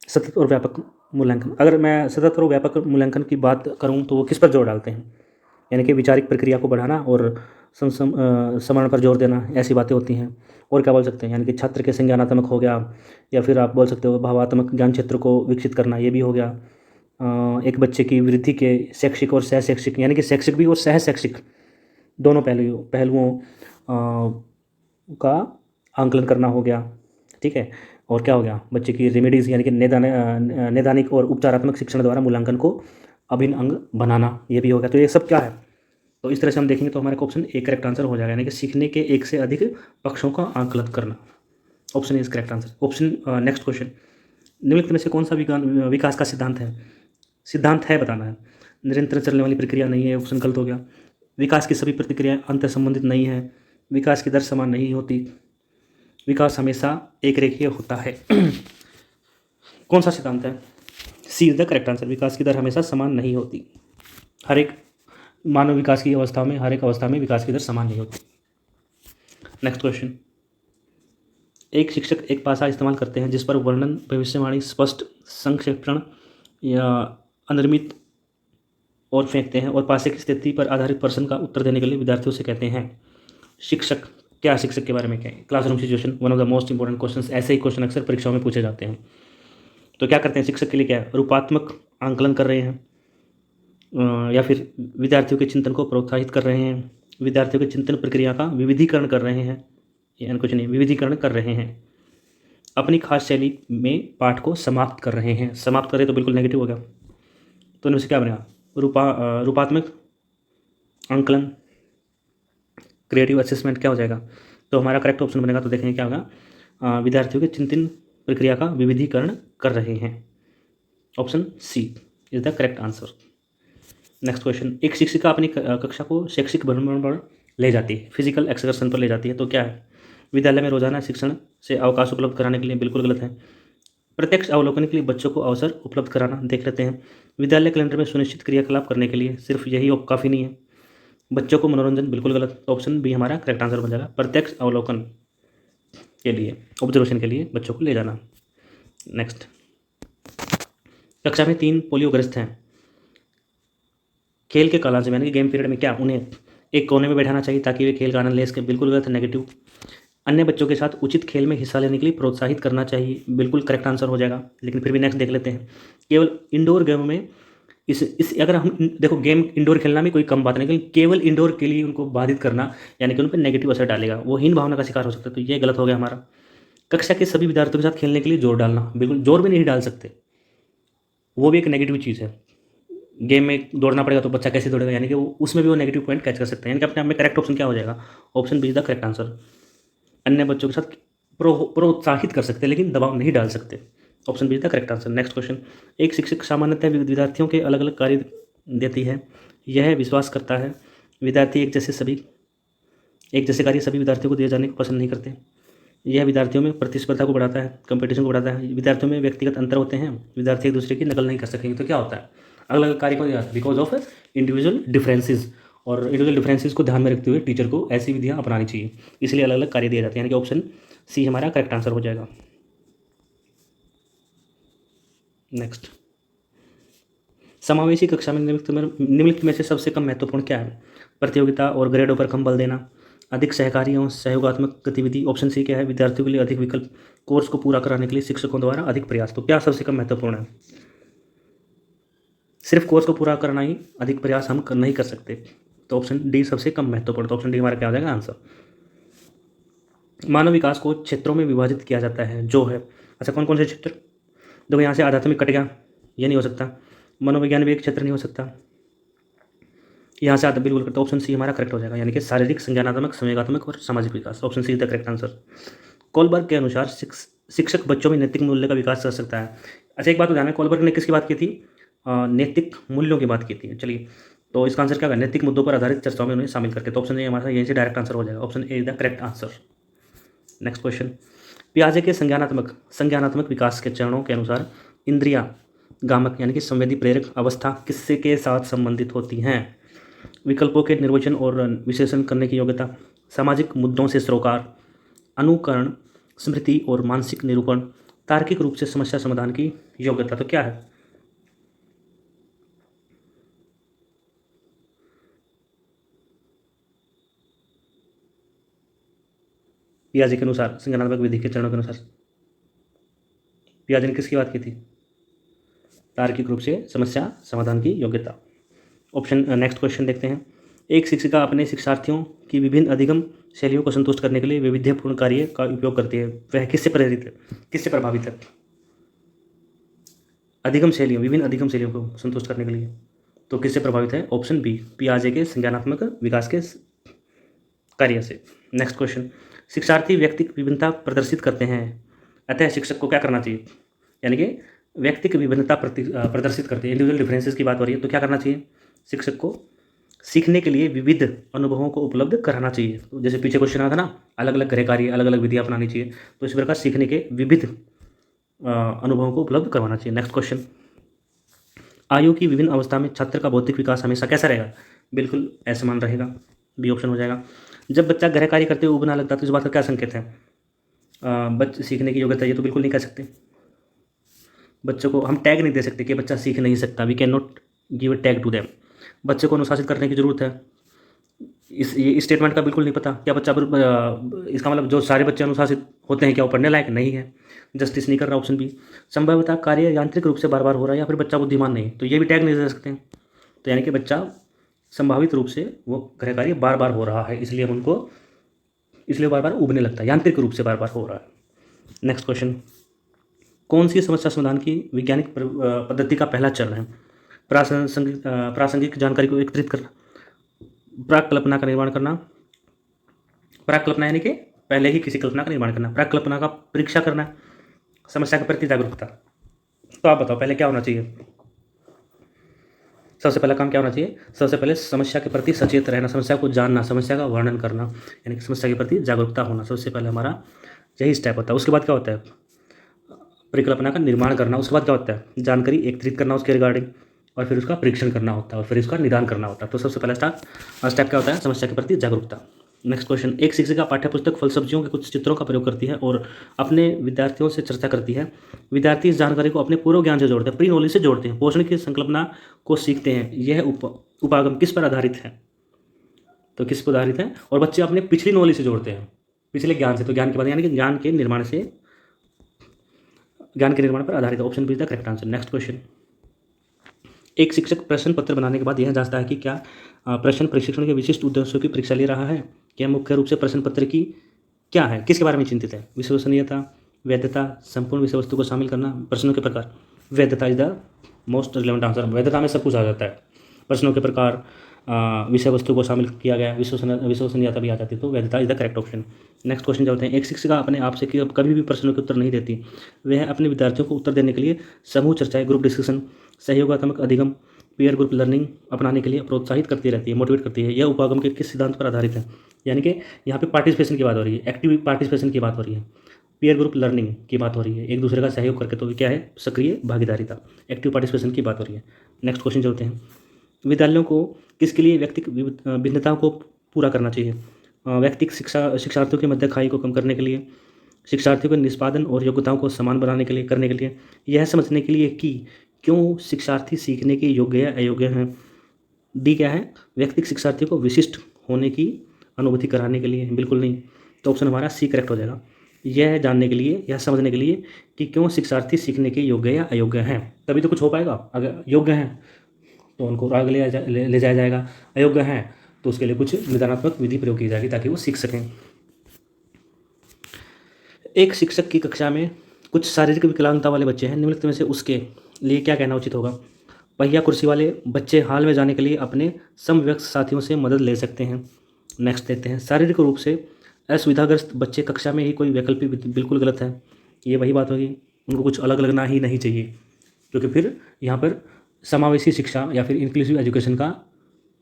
सतत और व्यापक मूल्यांकन। अगर मैं सतत और व्यापक मूल्यांकन की बात करूं तो वो किस पर जोर डालते हैं? यानी कि वैचारिक प्रक्रिया को बढ़ाना और समरण पर जोर देना, ऐसी बातें होती हैं। और क्या बोल सकते हैं? यानी कि छात्र के संज्ञानात्मक हो गया, या फिर आप बोल सकते हो भावात्मक ज्ञान क्षेत्र को विकसित करना, ये भी हो गया। एक बच्चे की वृद्धि के शैक्षिक और सह शैक्षिक, यानी कि शैक्षिक भी और सह शैक्षिक दोनों पहलुओं का आंकलन करना हो गया, ठीक है। और क्या हो गया? बच्चे की रेमेडीज़, यानी कि नैदानिक और उपचारात्मक शिक्षण द्वारा मूल्यांकन को अभिन्न अंग बनाना, ये भी हो गया। तो ये सब क्या है? तो इस तरह से हम देखेंगे तो हमारा ऑप्शन ए करेक्ट आंसर हो जाएगा, यानी कि सीखने के एक से अधिक पक्षों का आंकलन करना। Option is correct answer. Option next question, निम्नलिखित में से कौन सा विकास का सिद्धांत है? सिद्धांत है बताना है। निरंतर चलने वाली प्रक्रिया नहीं है, ऑप्शन गलत हो गया। विकास की सभी प्रतिक्रियाएं अंतर संबंधित नहीं है, विकास की दर समान नहीं होती, विकास हमेशा एक रेखीय होता है। कौन सा सिद्धांत है? सी इज द करेक्ट आंसर। विकास की दर हमेशा समान नहीं होती। हर एक मानव विकास की अवस्था में, हर एक अवस्था में विकास की दर समान नहीं होती। नेक्स्ट क्वेश्चन, एक शिक्षक एक भाषा इस्तेमाल करते हैं जिस पर वर्णन, भविष्यवाणी, स्पष्ट, संक्षेपण या अनिर्मित और फेंकते हैं, और पासे की स्थिति पर आधारित प्रश्न का उत्तर देने के लिए विद्यार्थियों से कहते हैं। शिक्षक क्या? शिक्षक के बारे में क्या है? Classroom situation, one of the most important questions. ऐसे ही क्वेश्चन अक्सर परीक्षाओं में पूछे जाते हैं। तो क्या करते हैं शिक्षक के लिए? क्या है? रूपात्मक आंकलन कर रहे हैं, या फिर विद्यार्थियों के चिंतन को प्रोत्साहित कर रहे हैं, विद्यार्थियों के चिंतन प्रक्रिया का विविधीकरण कर रहे हैं, यानी कुछ नहीं, विविधीकरण कर रहे हैं, अपनी खास शैली में पाठ को समाप्त कर रहे हैं। समाप्त करें तो बिल्कुल नेगेटिव हो गया। तो इनमें से क्या बनेगा? रूपात्मक आंकलन, क्रिएटिव असेसमेंट, क्या हो जाएगा? तो हमारा करेक्ट ऑप्शन बनेगा। तो देखेंगे क्या होगा, विद्यार्थियों के चिंतन प्रक्रिया का विविधीकरण कर रहे हैं। Option C is the correct answer. Next question, एक शिक्षिका अपनी कक्षा को शैक्षिक भ्रमण पर ले जाती है, फिजिकल एक्सकर्शन पर ले जाती है, तो क्या है? विद्यालय में रोजाना शिक्षण से अवकाश उपलब्ध कराने के लिए, बिल्कुल गलत है। प्रत्यक्ष अवलोकन के लिए बच्चों को अवसर उपलब्ध कराना, देख लेते हैं। विद्यालय कैलेंडर में सुनिश्चित क्रियाकलाप करने के लिए, सिर्फ यही काफ़ी नहीं है। बच्चों को मनोरंजन, बिल्कुल गलत। ऑप्शन बी हमारा करेक्ट आंसर बन जाएगा। प्रत्यक्ष अवलोकन के लिए, ऑब्जर्वेशन के लिए बच्चों को ले जाना। नेक्स्ट, कक्षा में 3 पोलियोग्रस्त हैं। खेल के कालांश में, यानी कि गेम पीरियड में, क्या उन्हें एक कोने में बैठाना चाहिए ताकि वे खेल का आनंद ले सकें? बिल्कुल गलत है, नेगेटिव। अन्य बच्चों के साथ उचित खेल में हिस्सा लेने के लिए प्रोत्साहित करना चाहिए, बिल्कुल करेक्ट आंसर हो जाएगा। लेकिन फिर भी नेक्स्ट देख लेते हैं। केवल इंडोर गेम में इस अगर हम देखो, गेम इंडोर खेलना भी कोई कम बात नहीं, लेकिन केवल इंडोर के लिए उनको बाधित करना, यानी कि उन पर नेगेटिव असर डालेगा, वो हीन भावना का शिकार हो सकता है। तो ये गलत हो गया हमारा। कक्षा के सभी विद्यार्थियों के साथ खेलने के लिए जोर डालना, बिल्कुल जोर भी नहीं डाल सकते, वो भी एक नेगेटिव चीज़ है। गेम में दौड़ना पड़ेगा तो बच्चा कैसे दौड़ेगा, यानी कि वो उसमें भी वो नेगेटिव पॉइंट कैच कर सकते हैं। यानी कि अपने आप में करेक्ट ऑप्शन क्या हो जाएगा? Option B is the correct answer. अन्य बच्चों के साथ प्रोत्साहित कर सकते हैं लेकिन दबाव नहीं डाल सकते। Option B is the correct answer. Next question, एक शिक्षक सामान्यतः विद्यार्थियों के अलग अलग कार्य देती है, यह विश्वास करता है विद्यार्थी एक जैसे कार्य सभी विद्यार्थियों को दिए जाने को पसंद नहीं करते। यह विद्यार्थियों में प्रतिस्पर्धा को बढ़ाता है, कंपटीशन को बढ़ाता है। विद्यार्थियों में व्यक्तिगत अंतर होते हैं, विद्यार्थी एक दूसरे की नकल नहीं कर सकेंगे। तो क्या होता है? अलग अलग कार्य को दिया बिकॉज ऑफ इंडिविजुअल डिफरेंसेस। और इंडिविजुअल डिफरेंसेस को ध्यान में रखते हुए टीचर को ऐसी विधियाँ अपनानी चाहिए, इसलिए अलग अलग कार्य दिए जाते हैं, यानी कि ऑप्शन सी हमारा करेक्ट आंसर हो जाएगा। नेक्स्ट, समावेशी कक्षा में निम्नलिखित में से सबसे कम महत्वपूर्ण क्या है? प्रतियोगिता और ग्रेडों पर कम बल देना, अधिक सहकारी और सहयोगात्मक गतिविधि। ऑप्शन सी क्या है? विद्यार्थियों के लिए अधिक विकल्प, कोर्स को पूरा कराने के लिए शिक्षकों द्वारा अधिक प्रयास। तो क्या सबसे कम महत्वपूर्ण है? सिर्फ कोर्स को पूरा करना ही अधिक प्रयास हम नहीं कर सकते, तो ऑप्शन डी सबसे कम महत्वपूर्ण। तो ऑप्शन डी हमारा क्या हो जाएगा आंसर। मानव विकास को क्षेत्रों में विभाजित किया जाता है, जो है, अच्छा कौन कौन से क्षेत्र? देखो यहाँ से आध्यात्मिक कट गया, ये नहीं हो सकता। मनोविज्ञान भी एक क्षेत्र नहीं हो सकता। यहाँ से बिल्कुल करता, ऑप्शन सी हमारा करेक्ट हो जाएगा, यानी कि शारीरिक, संज्ञानात्मक, संवेगात्मक और सामाजिक विकास। Option C is the correct answer. Kohlberg के अनुसार शिक्षक बच्चों में नैतिक मूल्य का विकास कर सकता है। अच्छा एक बात तो ध्यान में, कोलबर्ग ने किसकी बात की थी? नैतिक मूल्यों की बात की थी। चलिए, तो इसका आंसर क्या होगा? नैतिक मुद्दों पर आधारित चर्चाओं में उन्हें शामिल करके। तो ऑप्शन ए हमारा यहीं से डायरेक्ट आंसर हो जाएगा, option A is the correct answer. Next question, पियाजे के संज्ञानात्मक विकास के चरणों के अनुसार इंद्रिया गामक यानी कि संवेदी प्रेरक अवस्था किससे के साथ संबंधित होती हैं? विकल्पों के निर्वचन और विश्लेषण करने की योग्यता, सामाजिक मुद्दों से सरोकार, अनुकरण, स्मृति और मानसिक निरूपण, तार्किक रूप से समस्या समाधान की योग्यता। तो क्या है? पियाजे के अनुसार संज्ञानात्मक विधि के चरणों के अनुसार पियाजे ने किसकी बात की थी? तार्किक रूप से समस्या समाधान की योग्यता। ऑप्शन नेक्स्ट क्वेश्चन देखते हैं। एक शिक्षिका अपने शिक्षार्थियों की विभिन्न अधिगम शैलियों को संतुष्ट करने के लिए वैविध्यपूर्ण कार्य का उपयोग करती है। वह किससे प्रेरित है, किससे प्रभावित है? विभिन्न अधिगम शैलियों को संतुष्ट करने के लिए, तो किससे प्रभावित है? ऑप्शन बी, पियाजे के संज्ञानात्मक विकास के कार्य से। नेक्स्ट क्वेश्चन, शिक्षार्थी व्यक्तिगत विभिन्नता प्रदर्शित करते हैं, अतः शिक्षक को क्या करना चाहिए? यानी कि व्यक्तिगत विभिन्नता प्रदर्शित करते हैं, इंडिविजुअल डिफरेंसेस की बात हो रही है, तो क्या करना चाहिए? शिक्षक को सीखने के लिए विविध अनुभवों को उपलब्ध कराना चाहिए। तो जैसे पीछे क्वेश्चन आया था ना, अलग अलग गृह कार्य, अलग अलग विधियाँ अपनानी चाहिए, तो इस प्रकार सीखने के विविध अनुभवों को उपलब्ध करवाना चाहिए। नेक्स्ट क्वेश्चन, आयु की विभिन्न अवस्था में छात्र का बौद्धिक विकास हमेशा कैसा रहेगा? बिल्कुल असमान रहेगा, बी ऑप्शन हो जाएगा। जब बच्चा गृह कार्य करते हुए उबना लगता है तो इस बात का क्या संकेत है? बच्चे सीखने की योग्यता, ये तो बिल्कुल नहीं कह सकते। बच्चों को हम टैग नहीं दे सकते कि बच्चा सीख नहीं सकता, we can not give a tag to them. बच्चे को अनुशासित करने की जरूरत है, इस स्टेटमेंट का बिल्कुल नहीं पता। क्या बच्चा इसका मतलब जो सारे बच्चे अनुशासित होते हैं क्या वो पढ़ने लायक नहीं है? जस्टिस नहीं कर रहा, ऑप्शन बी। संभवतः कार्य यांत्रिक रूप से बार बार हो रहा है या फिर बच्चा बुद्धिमान नहीं, तो ये भी टैग नहीं दे सकते हैं। तो यानी कि बच्चा संभावित रूप से वो गृह कार्य बार बार हो रहा है, इसलिए बार बार उबने लगता है, यांत्रिक रूप से बार बार हो रहा है। नेक्स्ट क्वेश्चन, कौन सी समस्या समाधान की वैज्ञानिक पद्धति का पहला चरण है? प्रासंगिक जानकारी को एकत्रित करना, प्राक कल्पना का निर्माण करना, प्राक कल्पना यानी कि पहले ही किसी कल्पना का निर्माण करना, प्राक कल्पना का परीक्षा करना, समस्या के प्रति जागरूकता। तो आप बताओ पहले क्या होना चाहिए? सबसे पहला काम क्या होना चाहिए? सबसे पहले समस्या के प्रति सचेत रहना, समस्या को जानना, समस्या का वर्णन करना, यानी कि समस्या के प्रति जागरूकता होना। सबसे पहले हमारा यही स्टेप होता है। उसके बाद क्या होता है? परिकल्पना का निर्माण करना। उसके बाद क्या होता है? जानकारी एकत्रित करना उसके रिगार्डिंग, और फिर उसका परीक्षण करना होता है, और फिर उसका निदान करना होता है। तो सबसे पहला स्टेप क्या होता है? समस्या के प्रति जागरूकता। नेक्स्ट क्वेश्चन, एक शिक्षिका पाठ्यपुस्तक फल सब्जियों के कुछ चित्रों का प्रयोग करती है और अपने विद्यार्थियों से चर्चा करती है। विद्यार्थी इस जानकारी को अपने पूर्व ज्ञान से जोड़ते हैं, प्री नॉलेज से जोड़ते हैं, पोषण की संकल्पना को सीखते हैं। यह उपागम किस पर आधारित है? तो किस पर आधारित है? और बच्चे अपने पिछली नॉलेज से जोड़ते हैं, पिछले ज्ञान से। तो ज्ञान के बाद यानी कि ज्ञान के निर्माण पर आधारित है। Option B is the correct answer. Next question, एक शिक्षक प्रश्न पत्र बनाने के बाद यह जांचता है कि क्या प्रश्न प्रशिक्षण के विशिष्ट उद्देश्यों की परीक्षा ले रहा है। क्या मुख्य रूप से प्रश्न पत्र की क्या है, किसके बारे में चिंतित है? विश्वसनीयता, वैधता, संपूर्ण विषय वस्तु को शामिल करना, प्रश्नों के प्रकार। वैधता is the most relevant answer. वैधता में सब कुछ आ जाता है, प्रश्नों के प्रकार, विषय वस्तु को शामिल किया गया, विश्वसनीयता भी आ जाती है, तो वैधता is the correct option. Next question चलते हैं। एक शिक्षिका अपने आप से कभी भी प्रश्नों के उत्तर नहीं देती, वह अपने विद्यार्थियों को उत्तर देने के लिए समूह चर्चाएं, ग्रुप डिस्कशन, सहयोगात्मक अधिगम, पीयर ग्रुप लर्निंग अपनाने के लिए प्रोत्साहित करती रहती है, मोटिवेट करती है। यह उपागम के किस सिद्धांत पर आधारित है? यानी कि यहाँ पे पार्टिसिपेशन की बात हो रही है, एक्टिव पार्टिसिपेशन की बात हो रही है, पीयर ग्रुप लर्निंग की बात हो रही है, एक दूसरे का सहयोग करके, तो क्या है? सक्रिय भागीदारिता, एक्टिव पार्टिसिपेशन की बात हो रही है। नेक्स्ट क्वेश्चन चलते हैं। विद्यालयों को किसके लिए? व्यक्तिक भिन्नताओं को पूरा करना चाहिए, व्यक्तिक शिक्षार्थियों के मध्य खाई को कम करने के लिए, शिक्षार्थियों के निष्पादन और योग्यताओं को समान बनाने के लिए, करने के लिए, यह समझने के लिए कि क्यों शिक्षार्थी सीखने के योग्य या अयोग्य हैं। डी क्या है? व्यक्तिक शिक्षार्थी को विशिष्ट होने की अनुभूति कराने के लिए, बिल्कुल नहीं। तो ऑप्शन हमारा सी करेक्ट हो जाएगा। यह जानने के लिए, यह समझने के लिए कि क्यों शिक्षार्थी सीखने के योग्य या अयोग्य हैं, तभी तो कुछ हो पाएगा। अगर योग्य हैं तो उनको आगे ले जाया जाएगा, अयोग्य हैं तो उसके लिए कुछ निदानात्मक विधि प्रयोग की जाएगी ताकि वो सीख सकें। एक शिक्षक की कक्षा में कुछ शारीरिक विकलांगता वाले बच्चे हैं, निम्नलिखित में से उसके लिए क्या कहना उचित होगा? पहिया कुर्सी वाले बच्चे हाल में जाने के लिए अपने समवयस्क साथियों से मदद ले सकते हैं। नेक्स्ट देखते हैं, शारीरिक रूप से असुविधाग्रस्त बच्चे कक्षा में ही कोई वैकल्पिक, बिल्कुल गलत है। ये वही बात होगी, उनको कुछ अलग लगना ही नहीं चाहिए, क्योंकि फिर यहाँ पर समावेशी शिक्षा या फिर इंक्लूसिव एजुकेशन का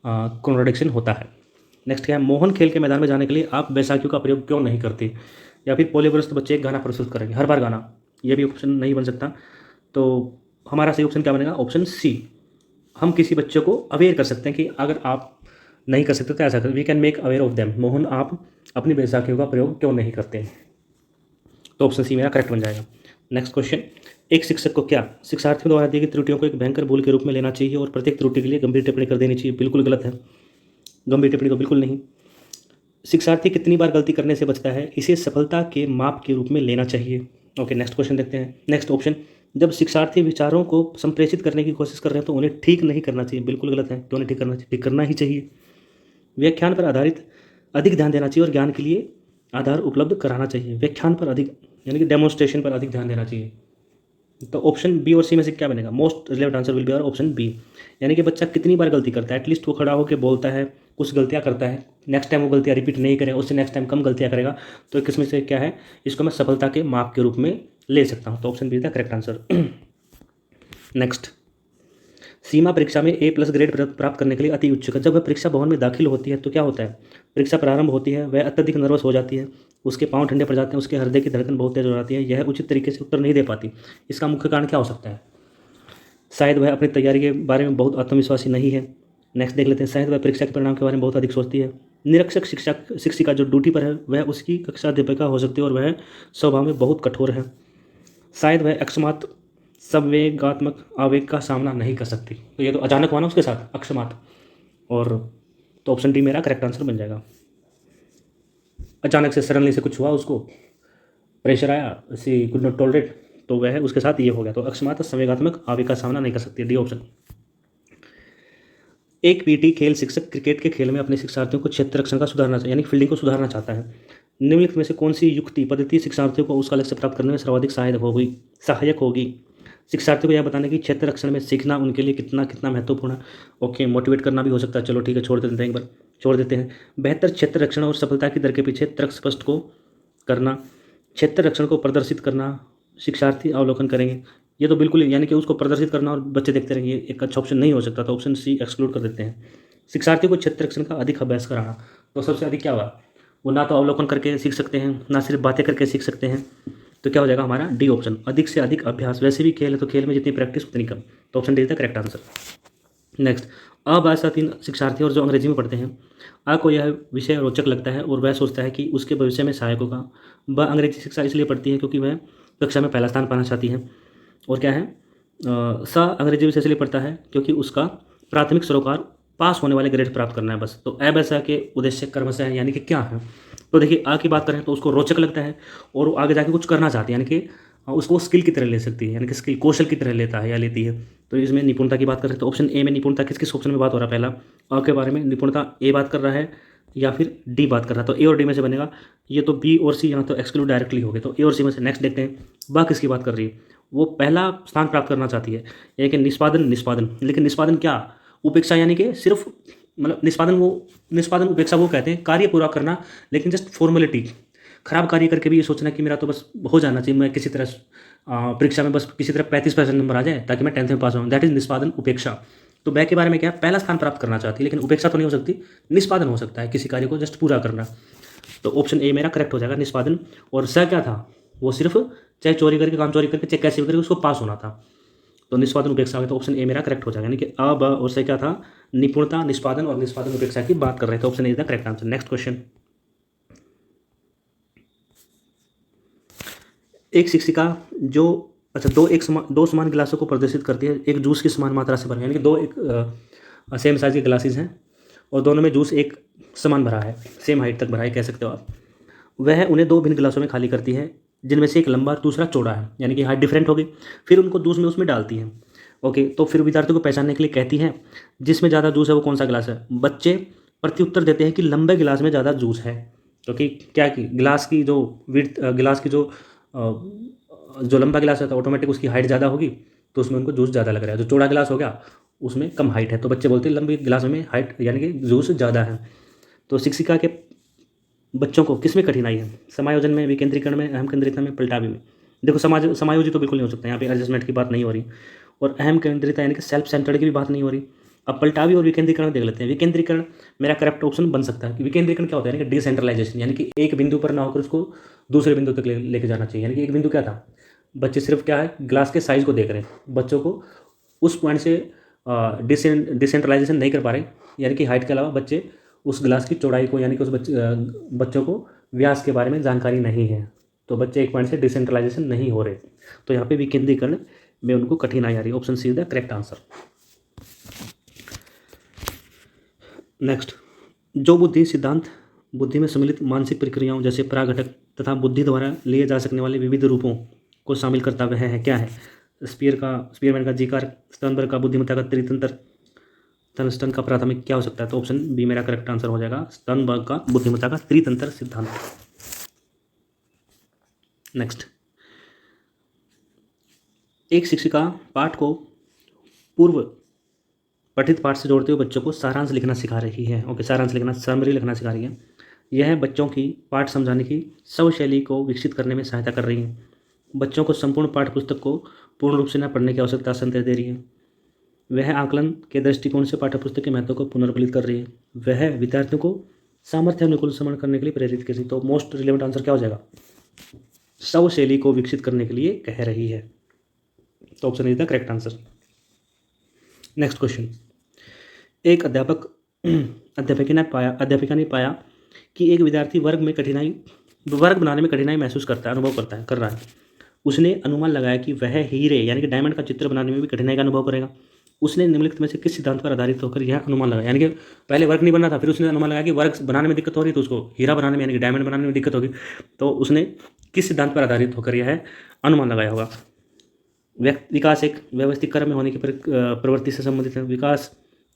कॉन्ट्राडिक्शन होता है। नेक्स्ट क्या है? मोहन खेल के मैदान में जाने के लिए आप बैसाखियों का प्रयोग क्यों नहीं करते? या फिर पोलियोग्रस्त बच्चे एक गाना प्रस्तुत करेंगे, हर बार गाना, ये भी ऑप्शन नहीं बन सकता। तो हमारा सही ऑप्शन क्या बनेगा? Option C. हम किसी बच्चे को अवेयर कर सकते हैं कि अगर आप नहीं कर सकते तो ऐसा कर, we can make aware of them. Mohan आप अपनी बैसाखियों का प्रयोग क्यों नहीं करते? तो ऑप्शन सी मेरा करेक्ट बन जाएगा। नेक्स्ट क्वेश्चन, एक शिक्षक को क्या शिक्षार्थियों द्वारा दी गई त्रुटियों को एक भयंकर भूल के रूप में लेना चाहिए और प्रत्येक त्रुटि के लिए गंभीर टिप्पणी कर देनी चाहिए? बिल्कुल गलत है, गंभीर टिप्पणी तो बिल्कुल नहीं। शिक्षार्थी कितनी बार गलती करने से बचता है, इसे सफलता के माप के रूप में लेना चाहिए। ओके, नेक्स्ट क्वेश्चन देखते हैं। नेक्स्ट ऑप्शन, जब शिक्षार्थी विचारों को संप्रेषित करने की कोशिश कर रहे हैं तो उन्हें ठीक नहीं करना चाहिए। बिल्कुल गलत है, क्यों नहीं ठीक करना चाहिए? ठीक करना ही चाहिए। व्याख्यान पर आधारित अधिक ध्यान देना चाहिए और ज्ञान के लिए आधार उपलब्ध कराना चाहिए। व्याख्यान पर अधिक यानी कि डेमोन्स्ट्रेशन पर अधिक ध्यान देना चाहिए। तो ऑप्शन बी और सी में से क्या बनेगा? Most relevant answer will be our option B. यानी कि बच्चा कितनी बार गलती करता है, एटलीस्ट वो खड़ा होकर बोलता है, कुछ गलतियां करता है, नेक्स्ट टाइम वो गलतियां रिपीट नहीं करेगा, उससे नेक्स्ट टाइम कम गलतियां करेगा, तो किसमें से क्या है? इसको मैं सफलता के माप के रूप में ले सकता हूँ। तो option B is the correct answer. Next, Seema परीक्षा में A+ ग्रेड प्राप्त करने के लिए अति उच्च है। जब वह परीक्षा भवन में दाखिल होती है तो क्या होता है? परीक्षा प्रारंभ होती है, वह अत्यधिक नर्वस हो जाती है, उसके पांव ठंडे पड़ जाते हैं, उसके हृदय की धड़कन बहुत तेज हो जाती है, यह उचित तरीके से उत्तर नहीं दे पाती। इसका मुख्य कारण क्या हो सकता है? शायद वह अपनी तैयारी के बारे में बहुत आत्मविश्वासी नहीं है। नेक्स्ट देख लेते हैं, शायद वह परीक्षा के परिणाम के बारे में बहुत अधिक सोचती है। निरीक्षक शिक्षिका जो ड्यूटी पर है वह उसकी कक्षा अध्यापिका हो सकती है और वह स्वभाव में बहुत कठोर है। शायद वह अकस्मात संवेगात्मक आवेग का सामना नहीं कर सकती। तो ये तो अचानक हुआ ना उसके साथ, अकस्मात, और तो ऑप्शन डी मेरा करेक्ट आंसर बन जाएगा। अचानक से सडनली से कुछ हुआ, उसको प्रेशर आया, सी कुड नॉट टॉलरेट, तो वह उसके साथ ये हो गया। तो अकस्मात संवेगात्मक आवेग का सामना नहीं कर सकती, डी ऑप्शन। एक पीटी खेल शिक्षक क्रिकेट के खेल में अपने शिक्षार्थियों को क्षेत्र रक्षण का सुधारना यानी फील्डिंग को सुधारना चाहता है। निम्नलिखित में से कौन सी युक्ति पद्धति शिक्षार्थियों को उसका लक्ष्य प्राप्त करने में सर्वाधिक सहायक होगी? शिक्षार्थियों को यह बताने कि क्षेत्र रक्षण में सीखना उनके लिए कितना महत्वपूर्ण है। ओके, मोटिवेट करना भी हो सकता है, चलो ठीक है, छोड़ देते हैं, एक बार छोड़ देते हैं। बेहतर क्षेत्र रक्षण और सफलता की दर के पीछे तर्क स्पष्ट को करना, क्षेत्र रक्षण को प्रदर्शित करना, शिक्षार्थी अवलोकन करेंगे। ये तो बिल्कुल यानी कि उसको प्रदर्शित करना और बच्चे देखते रहेंगे, एक अच्छा ऑप्शन नहीं हो सकता। तो ऑप्शन सी एक्सक्लूड कर देते हैं। शिक्षार्थियों को क्षेत्र रक्षण का अधिक अभ्यास कराना, तो सबसे अधिक क्या होगा? वो ना तो अवलोकन करके सीख सकते हैं, ना सिर्फ बातें करके सीख सकते हैं। तो क्या हो जाएगा हमारा? डी ऑप्शन, अधिक से अधिक अभ्यास। वैसे भी खेल है तो खेल में जितनी प्रैक्टिस उतनी कम। तो option D is the correct answer. Next, अभाषातीन शिक्षार्थी और जो अंग्रेजी में पढ़ते हैं, आ को यह विषय रोचक लगता है और वह सोचता है कि उसके भविष्य में सहायक होगा। वह अंग्रेजी शिक्षा इसलिए पढ़ती है क्योंकि वह कक्षा में पहला स्थान पाना चाहती है। और क्या है? सा अंग्रेजी विषय इसलिए पढ़ता है क्योंकि उसका प्राथमिक सरोकार पास होने वाले ग्रेड प्राप्त करना है बस। तो अभ्यास के उद्देश्य कर्मशः है, यानी कि क्या है? तो देखिए, आ की बात करें तो उसको रोचक लगता है और वो आगे जाके कुछ करना चाहती है, यानी कि उसको स्किल की तरह ले सकती है, यानी कि स्किल कौशल की तरह लेता है या लेती है। तो इसमें निपुणता की बात करें तो ऑप्शन ए में निपुणता किस ऑप्शन में बात हो रहा है? पहला आ के बारे में निपुणता ए बात कर रहा है या फिर डी बात कर रहा है? तो ए और डी में से बनेगा। ये तो बी और सी यहाँ तो एक्सक्लूड डायरेक्टली हो गए। तो ए और सी में से नेक्स्ट देखते हैं, बा किसकी बात कर रही है? वो पहला स्थान प्राप्त करना चाहती है, यानी कि निष्पादन। लेकिन निष्पादन क्या? उपेक्षा, यानी कि सिर्फ मतलब निष्पादन उपेक्षा वो कहते हैं कार्य पूरा करना, लेकिन जस्ट फॉर्मेलिटी, खराब कार्य करके भी ये सोचना कि मेरा तो बस हो जाना चाहिए, मैं किसी तरह परीक्षा में बस किसी तरह 35% नंबर आ जाए ताकि मैं 10th में पास हूँ, दैट इज निष्पादन उपेक्षा। तो बै के बारे में क्या? पहला स्थान प्राप्त करना चाहती है, लेकिन उपेक्षा तो नहीं हो सकती, निष्पादन हो सकता है, किसी कार्य को जस्ट पूरा करना। तो ऑप्शन ए मेरा करेक्ट हो जाएगा, निष्पादन। और स क्या था? वो सिर्फ चाहे चोरी करके, काम चोरी करके, चाहे कैसे भी करके उसको पास होना था। तो निष्पादन उपेक्षा हो गया, तो ऑप्शन ए मेरा करेक्ट हो जाएगा। यानी कि अ ब और से क्या था, निपुणता, निष्पादन और निष्पादन उपेक्षा की बात कर रहे थे। Option A is the correct answer. Next question, एक शिक्षिका जो दो समान गिलासों को प्रदर्शित करती है, एक जूस की समान मात्रा से भरा, यानी कि दो एक सेम साइज के ग्लासेस हैं और दोनों में जूस एक समान भरा है, सेम हाइट तक भरा है कह सकते हो आप। वह उन्हें दो भिन्न गिलासों में खाली करती है, जिनमें से एक लंबा और दूसरा चौड़ा है, यानी कि हाइट डिफरेंट होगी। फिर उनको जूस में उसमें डालती है। ओके, तो फिर विद्यार्थियों को पहचानने के लिए कहती है जिसमें ज़्यादा जूस है वो कौन सा गिलास है। बच्चे प्रत्युत्तर देते हैं कि लंबे गिलास में ज़्यादा जूस है, क्योंकि क्या कि गिलास की जो विड्थ गिलास की जो लंबा गिलास है तो ऑटोमेटिक उसकी हाइट ज़्यादा होगी, तो उसमें उनको जूस ज़्यादा लग रहा है। जो चौड़ा गिलास हो गया उसमें कम हाइट है, तो बच्चे बोलते हैं लंबी गिलास में हाइट यानी कि जूस ज़्यादा है। तो शिक्षिका के बच्चों को किस में कठिनाई है, समायोजन में, विकेंद्रीकरण में, अहम केंद्रिता में, पलटावी में। देखो समायोजित तो बिल्कुल नहीं हो सकता, यहाँ पे एडजस्टमेंट की बात नहीं हो रही, और अहम केंद्रिता यानी कि सेल्फ सेंटर्ड की भी बात नहीं हो रही। अब पलटावी और विकेंद्रीकरण देख लेते हैं। विकेंद्रीकरण मेरा करेक्ट ऑप्शन बन सकता है कि विकेंद्रीकरण क्या होता है, यानी कि डिसेंट्रलाइजेशन, यानी कि एक बिंदु पर ना होकर उसको दूसरे बिंदु तक लेके जाना चाहिए। यानी कि एक बिंदु क्या था, बच्चे सिर्फ क्या है ग्लास के साइज को देख रहे हैं, बच्चों को उस पॉइंट से डिसेंट्रलाइजेशन नहीं कर पा रहे, यानी कि हाइट के अलावा बच्चे उस गिलास की चौड़ाई को, यानी कि उस बच्चों को व्यास के बारे में जानकारी नहीं है, तो बच्चे एक पॉइंट से डिसेंट्रलाइजेशन नहीं हो रहे, तो यहाँ पे विकेंद्रीकरण में उनको कठिनाई आ रही है। Option C is the correct answer. Next, जो बुद्धि सिद्धांत बुद्धि में सम्मिलित मानसिक प्रक्रियाओं जैसे पराघटक तथा बुद्धि द्वारा लिए जा सकने वाले विविध रूपों को शामिल करता वह है क्या है। स्पीयरमैन का जीकार, स्टर्नबर्ग का बुद्धिमत्ता का त्रितंत्र, थर्स्टन का प्राथमिक, क्या हो सकता है। तो ऑप्शन बी मेरा करेक्ट आंसर हो जाएगा, स्टर्नबर्ग का बुद्धिमत्ता का त्रितंत्र सिद्धांत। नेक्स्ट, एक शिक्षिका पाठ को पूर्व पठित पाठ से जोड़ते हुए बच्चों को सारांश लिखना सिखा रही है। ओके, सारांश लिखना, समरी लिखना सिखा रही है। यह बच्चों की पाठ समझाने की शैली को विकसित करने में सहायता कर रही है। बच्चों को संपूर्ण पाठ्य पुस्तक को पूर्ण रूप से न पढ़ने की आवश्यकता संदेश दे रही है। वह आकलन के दृष्टिकोण से पाठ्यपुस्तक के महत्व को पुनर्बलित कर रही है। वह विद्यार्थियों को सामर्थ्य अनुकूल श्रवण करने के लिए प्रेरित कर रही है। तो मोस्ट रिलेवेंट आंसर क्या हो जाएगा, शैली को विकसित करने के लिए कह रही है। तो option is the correct answer. Next question, एक अध्यापिका ने पाया कि एक विद्यार्थी वर्ग बनाने में कठिनाई महसूस कर रहा है। उसने अनुमान लगाया कि वह हीरे यानी कि डायमंड का चित्र बनाने में भी कठिनाई का अनुभव करेगा। उसने निम्नलिखित में से किस सिद्धांत पर आधारित होकर यह अनुमान लगाया, यानी कि पहले वर्ग नहीं बना था, फिर उसने अनुमान लगाया कि वर्ग बनाने में दिक्कत हो रही, तो उसको हीरा बनाने में यानी कि डायमंड बनाने में दिक्कत होगी, तो उसने किस सिद्धांत पर आधारित होकर यह अनुमान लगाया होगा। विकास एक व्यवस्थित क्रम में होने की प्रवृत्ति से संबंधित है। विकास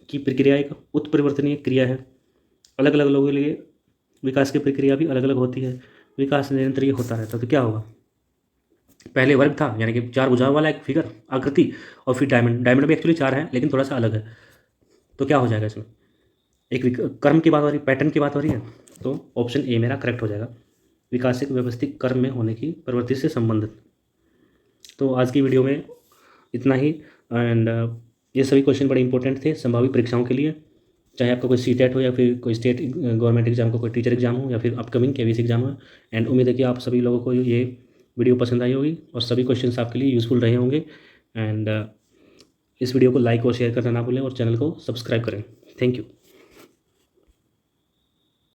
की प्रक्रिया एक उत्परिवर्तनीय क्रिया है। अलग अलग लोगों के लिए विकास की प्रक्रिया भी अलग अलग होती है। विकास निरंतर होता रहता है। तो क्या होगा, पहले वर्ग था यानी कि 4 भुजाओं वाला एक फिगर आकृति, और फिर डायमंड भी एक्चुअली 4 है लेकिन थोड़ा सा अलग है। तो क्या हो जाएगा इसमें, एक कर्म की बात हो रही, पैटर्न की बात हो रही है, तो ऑप्शन ए मेरा करेक्ट हो जाएगा, विकास एक व्यवस्थित कर्म में होने की प्रवृत्ति से संबंधित। तो आज की वीडियो में इतना ही, एंड ये सभी क्वेश्चन बड़े इंपॉर्टेंट थे संभावित परीक्षाओं के लिए, चाहे आपका कोई सीटेट हो या फिर कोई स्टेट गवर्नमेंट एग्जाम का कोई टीचर एग्जाम हो या फिर अपकमिंग केवीसी एग्जाम हो। एंड उम्मीद है कि आप सभी लोगों को ये वीडियो पसंद आई होगी और सभी क्वेश्चंस आपके लिए यूज़फुल रहे होंगे। एंड इस वीडियो को लाइक और शेयर करना ना भूलें और चैनल को सब्सक्राइब करें। Thank you.